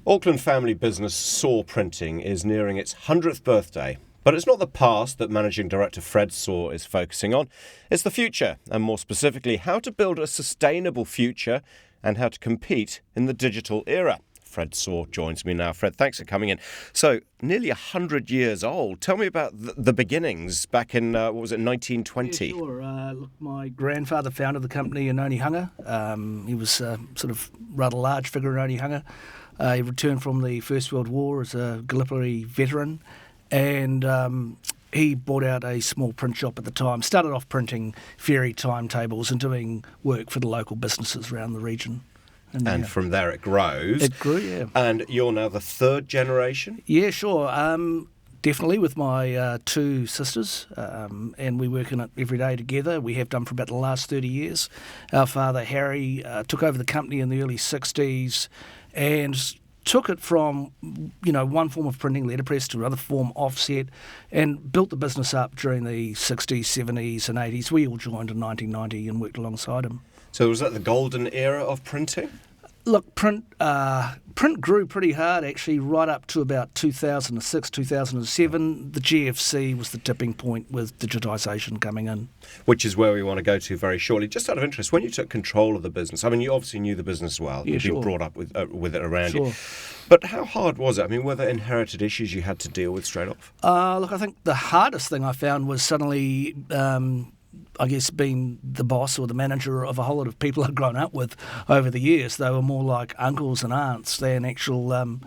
Auckland family business Soar Printing is nearing its 100th birthday. But it's not the past that Managing Director Fred Soar is focusing on. It's the future, and more specifically, how to build a sustainable future and how to compete in the digital era. Fred Soar joins me now. Fred, thanks for coming in. So, nearly 100 years old. Tell me about the beginnings back in, 1920? Yeah, sure. Look, my grandfather founded the company in Onehunga. He was sort of rather large figure in Onehunga. He returned from the First World War as a Gallipoli veteran, and he bought out a small print shop at the time, started off printing ferry timetables and doing work for the local businesses around the region. And from there it grows. It grew, yeah. And you're now the third generation? Yeah, sure. Definitely with my two sisters, and we work in it every day together. We have done for about the last 30 years. Our father, Harry, took over the company in the early 60s and took it from, one form of printing, letterpress, to another form, offset, and built the business up during the 60s, 70s and 80s. We all joined in 1990 and worked alongside him. So was that the golden era of printing? Look, print grew pretty hard, actually, right up to about 2006, 2007. The GFC was the tipping point with digitisation coming in. Which is where we want to go to very shortly. Just out of interest, when you took control of the business, I mean, you obviously knew the business well. Yeah, You've been brought up with it around Sure. you. But how hard was it? I mean, were there inherited issues you had to deal with straight off? Look, I think the hardest thing I found was suddenly being the boss or the manager of a whole lot of people I'd grown up with over the years. They were more like uncles and aunts than actual,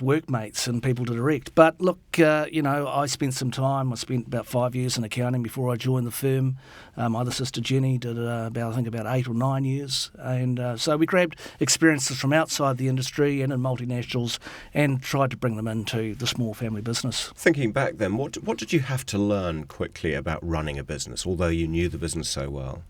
workmates and people to direct. But look, I spent some time. I spent about 5 years in accounting before I joined the firm. My other sister Jenny did about 8 or 9 years. And so we grabbed experiences from outside the industry and in multinationals and tried to bring them into the small family business. Thinking back then, what did you have to learn quickly about running a business, although you knew the business so well?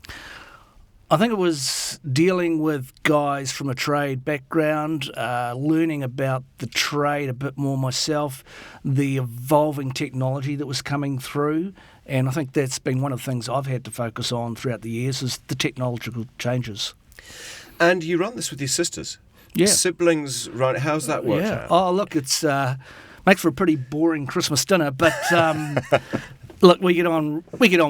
I think it was dealing with guys from a trade background, learning about the trade a bit more myself, the evolving technology that was coming through, and I think that's been one of the things I've had to focus on throughout the years is the technological changes. And you run this with your sisters? Yeah. Siblings, right? How's that worked out? Oh, look, it's makes for a pretty boring Christmas dinner, but look, we get on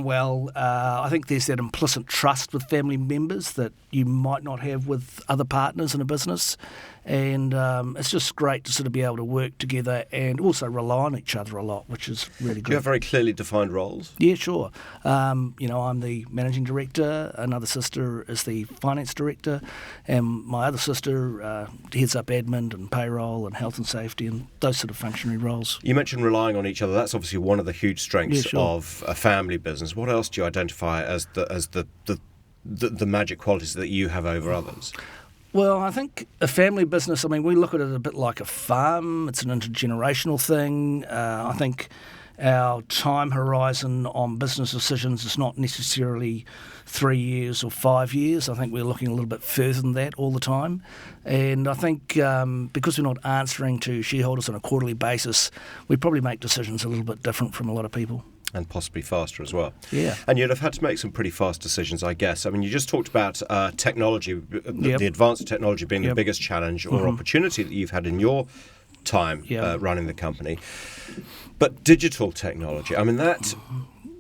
well. I think there's that implicit trust with family members that you might not have with other partners in a business. And it's just great to sort of be able to work together and also rely on each other a lot, which is really good. Do you have very clearly defined roles? Yeah, sure. I'm the managing director. Another sister is the finance director. And my other sister heads up admin and payroll and health and safety and those sort of functionary roles. You mentioned relying on each other. That's obviously one of the huge strengths of a family business. What else do you identify as the magic qualities that you have over others? Well, I think a family business, we look at it a bit like a farm. It's an intergenerational thing. I think our time horizon on business decisions is not necessarily 3 years or 5 years. I think we're looking a little bit further than that all the time. And I think because we're not answering to shareholders on a quarterly basis, we probably make decisions a little bit different from a lot of people. And possibly faster as well. Yeah. And you'd have had to make some pretty fast decisions, I guess. I mean, you just talked about technology, the advanced technology being the biggest challenge or opportunity that you've had in your time running the company. But digital technology, that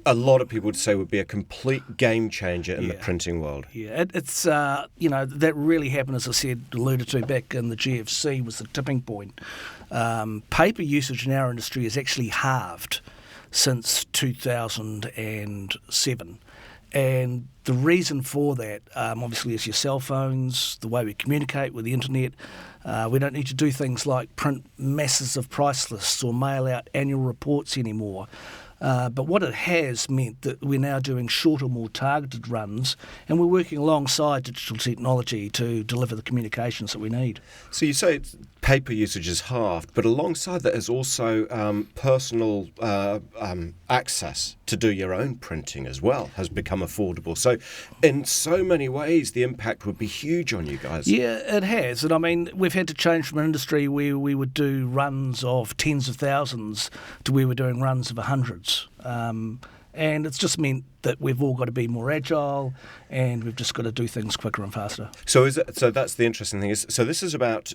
a lot of people would say would be a complete game changer in the printing world. Yeah, it's, that really happened, as I said, alluded to back in the GFC, was the tipping point. Paper usage in our industry has actually halved since 2007. And the reason for that, obviously, is your cell phones, the way we communicate with the internet. We don't need to do things like print masses of price lists or mail out annual reports anymore. But what it has meant that we're now doing shorter, more targeted runs, and we're working alongside digital technology to deliver the communications that we need. So you say paper usage is halved, but alongside that is also personal access to do your own printing as well has become affordable. So in so many ways, the impact would be huge on you guys. Yeah, it has. And we've had to change from an industry where we would do runs of tens of thousands to where we're doing runs of hundreds. And it's just meant that we've all got to be more agile and we've just got to do things quicker and faster. So that's the interesting thing. So this is about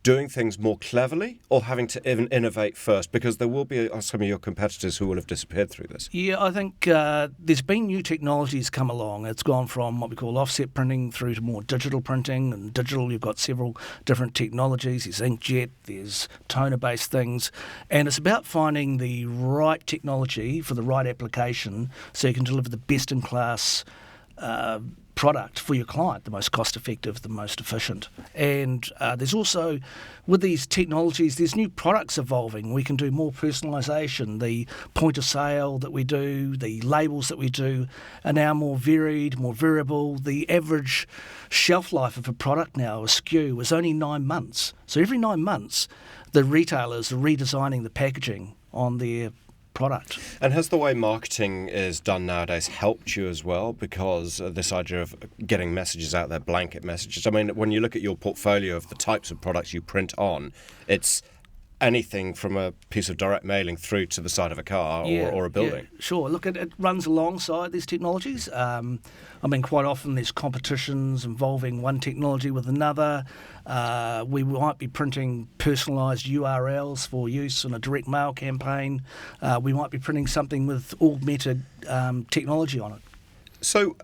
doing things more cleverly or having to even innovate first? Because there will be some of your competitors who will have disappeared through this. Yeah, I think there's been new technologies come along. It's gone from what we call offset printing through to more digital printing. And digital, you've got several different technologies. There's inkjet, there's toner-based things. And it's about finding the right technology for the right application so you can deliver the best-in-class product for your client, the most cost-effective, the most efficient. And there's also, with these technologies, there's new products evolving. We can do more personalisation. The point of sale that we do, the labels that we do are now more varied, more variable. The average shelf life of a product now, a SKU, is only 9 months. So every 9 months, the retailers are redesigning the packaging on their product. And has the way marketing is done nowadays helped you as well? Because this idea of getting messages out there, blanket messages. I mean, when you look at your portfolio of the types of products you print on, it's anything from a piece of direct mailing through to the side of a car or a building. Yeah, sure. Look, it runs alongside these technologies. I mean, quite often there's competitions involving one technology with another. We might be printing personalised URLs for use in a direct mail campaign. We might be printing something with augmented technology on it. So,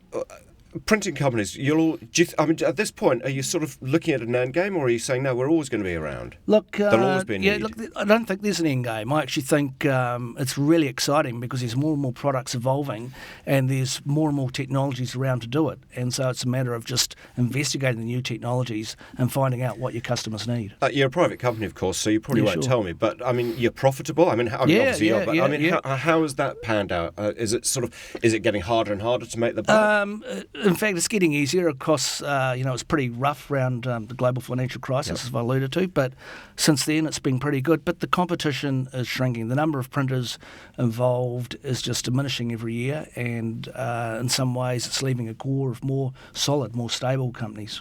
printing companies, at this point, are you sort of looking at an end game, or are you saying, no, we're always going to be around? Look, there'll always be a need. Look, I don't think there's an end game. I actually think it's really exciting because there's more and more products evolving and there's more and more technologies around to do it. And so it's a matter of just investigating the new technologies and finding out what your customers need. You're a private company, of course, so you probably won't tell me. But, I mean, you're profitable. I mean, obviously you are. But, how has that panned out? Is it getting harder and harder to make the buck? In fact, it's getting easier. Of course, it's pretty rough around the global financial crisis, as I alluded to, but since then it's been pretty good. But the competition is shrinking. The number of printers involved is just diminishing every year, and in some ways it's leaving a core of more solid, more stable companies.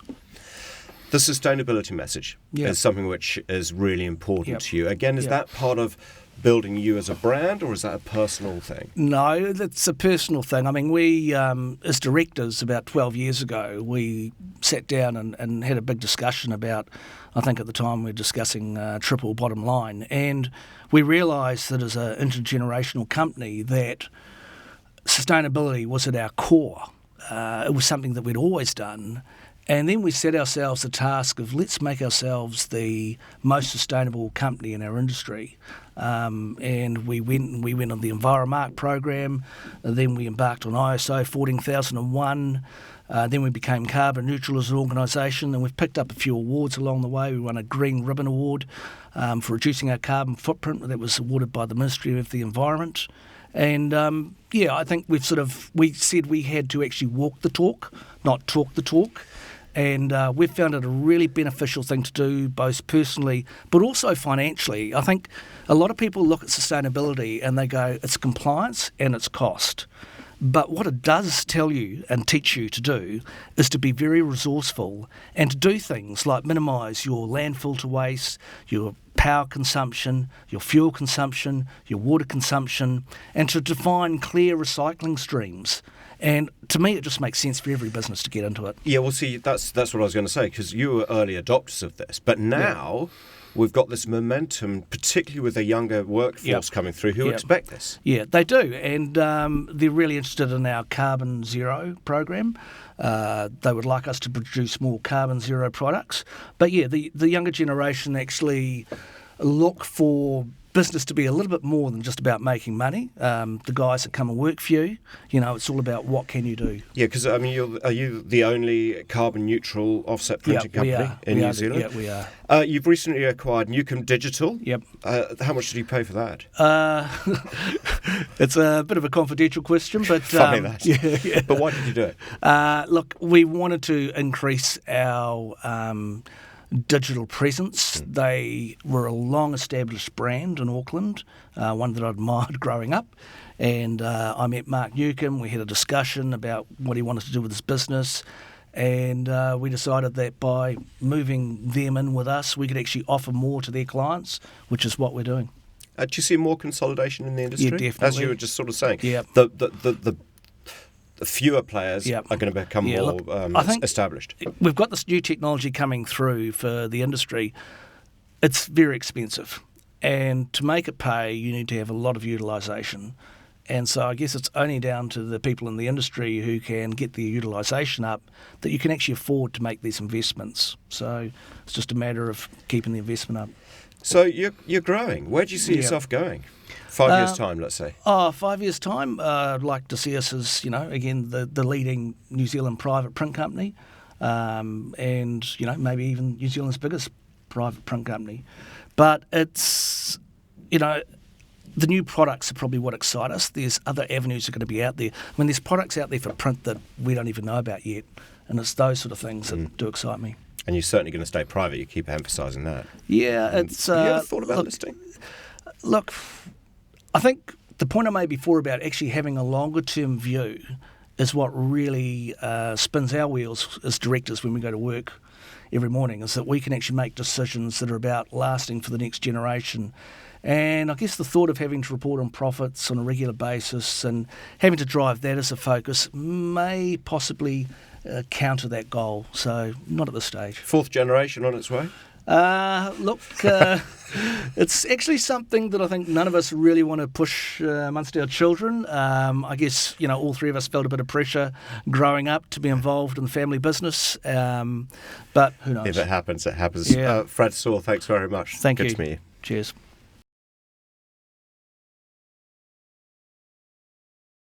The sustainability message is something which is really important to you. Again, is that part of building you as a brand, or is that a personal thing? No, that's a personal thing. I mean, we, as directors about 12 years ago, we sat down and had a big discussion about, I think at the time we were discussing triple bottom line, and we realised that as an intergenerational company that sustainability was at our core. It was something that we'd always done. And then we set ourselves the task of let's make ourselves the most sustainable company in our industry. And we went on the Enviromark program, and then we embarked on ISO 14001. Then we became carbon neutral as an organisation, and we've picked up a few awards along the way. We won a Green Ribbon Award for reducing our carbon footprint. That was awarded by the Ministry of the Environment. And I think we said we had to actually walk the talk, not talk the talk. And we've found it a really beneficial thing to do, both personally but also financially. I think a lot of people look at sustainability and they go, it's compliance and it's cost. But what it does tell you and teach you to do is to be very resourceful and to do things like minimise your landfill to waste, your power consumption, your fuel consumption, your water consumption, and to define clear recycling streams. And to me, it just makes sense for every business to get into it. Yeah, well, see, that's what I was going to say, because you were early adopters of this. But now we've got this momentum, particularly with a younger workforce coming through who expect this. Yeah, they do. And they're really interested in our Carbon Zero program. They would like us to produce more Carbon Zero products. But yeah, the younger generation actually look for business to be a little bit more than just about making money. The guys that come and work for you, it's all about what can you do. Yeah, because I mean, are you the only carbon neutiral offset printing company in New Zealand? Yeah, we are. You've recently acquired Newcomb Digital. Yep. How much did you pay for that? It's a bit of a confidential question, but funny that. Yeah. But why did you do it? Look, we wanted to increase our digital presence. They were a long-established brand in Auckland, one that I admired growing up. And I met Mark Newcomb. We had a discussion about what he wanted to do with his business. And we decided that by moving them in with us, we could actually offer more to their clients, which is what we're doing. Do you see more consolidation in the industry? Yeah, definitely. As you were just sort of saying. Yeah. The fewer players are going to become more established. We've got this new technology coming through for the industry. it's very expensive. And to make it pay, you need to have a lot of utilisation. And so I guess it's only down to the people in the industry who can get their utilisation up that you can actually afford to make these investments. So it's just a matter of keeping the investment up. So you're growing. Where do you see yourself going? 5 years' time, let's say. 5 years' time, I'd like to see us as, again, the leading New Zealand private print company, and, maybe even New Zealand's biggest private print company. But it's, the new products are probably what excite us. There's other avenues that are going to be out there. I mean, there's products out there for print that we don't even know about yet, and it's those sort of things that do excite me. And you're certainly going to stay private. You keep emphasising that. Yeah, it's... have you ever thought about listing? Look, I think the point I made before about actually having a longer-term view is what really spins our wheels as directors when we go to work every morning, is that we can actually make decisions that are about lasting for the next generation. And I guess the thought of having to report on profits on a regular basis and having to drive that as a focus may possibly counter that goal. So not at this stage. Fourth generation on its way? It's actually something that I think none of us really want to push amongst our children. I guess, all three of us felt a bit of pressure growing up to be involved in the family business. But who knows? If it happens, it happens. Yeah. Fred Soar, thanks very much. Thank you. Good to meet you. Cheers.